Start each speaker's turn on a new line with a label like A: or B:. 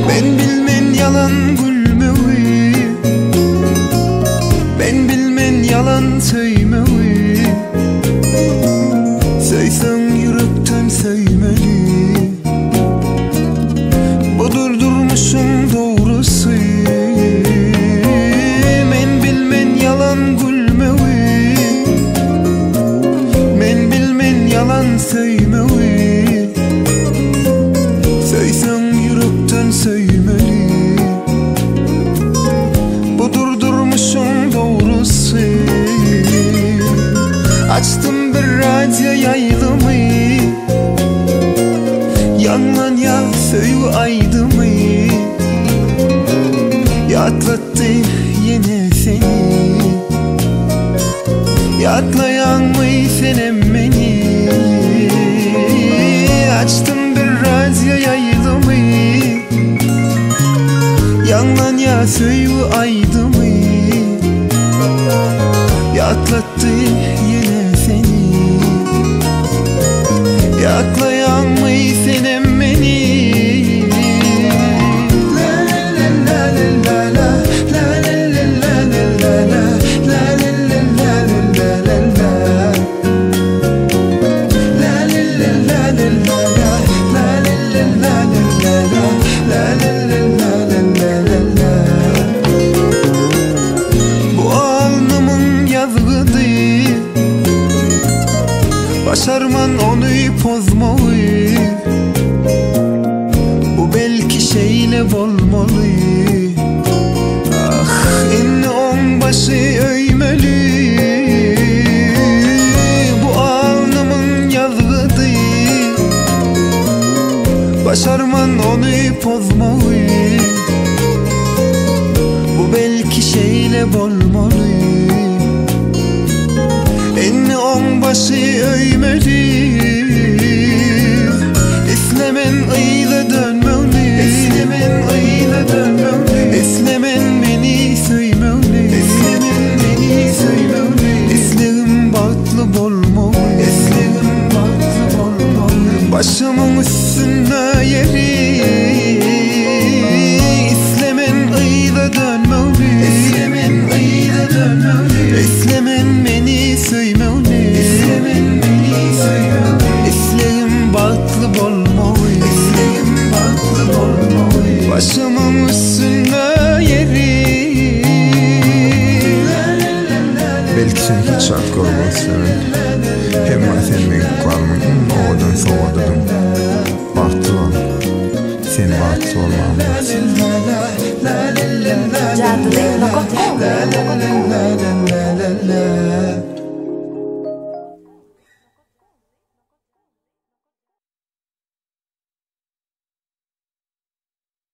A: Ben bilmen yalan gülmeyi, ben bilmen yalan söymeyi. Söysem yürekten söylemeli. Budur durmuşum doğrusu. Ben bilmen yalan gülmeyi, ben bilmen yalan söymeyi. Söysem yürekten söylemeli. Budur durmuşum doğrusu. Açtım bir radyo yaylımı, yanlan ya söyle aydımı. Yatlattı yine seni, yatlayan mı senem beni. Açtım bir radyo yaylımı, yanlan ya söyle aydımı. Yatlattı yine seni, yaklayan mı senem beni. Bu alnımın yazgıdı, başarman onu pozmayı. Bu belki şeyle olmalı. Ah, enli onbaşı öymeli. Bu alnımın yazgıdı, başarman onu pozmayı. Bu belki şeyle olmalı. Enli onbaşı öymeli. Eslemen ıyla dönmeli. Eslemen ıyla dönmeli. Eslemen beni söymeli. Eslemen beni söymeli. Eslerim batlı bolmalı. Eslerim batlı bolmalı. Başımın üstüne yeri. Eslemen ıyla dönmeli. Eslemen ıyla dönmeli. Eslemen beni söymeli. Eslemen beni söymeli. Eslerim batlı bolmalı. Eslerim batlı bolmalı. Başımın üstüne yeri.
B: Belki sen hiç hakkı olmasın. Hem sen beni kalmadın, oradan soğudum. Bahtı ol, sen bahtı olmamız.
C: Cadde.com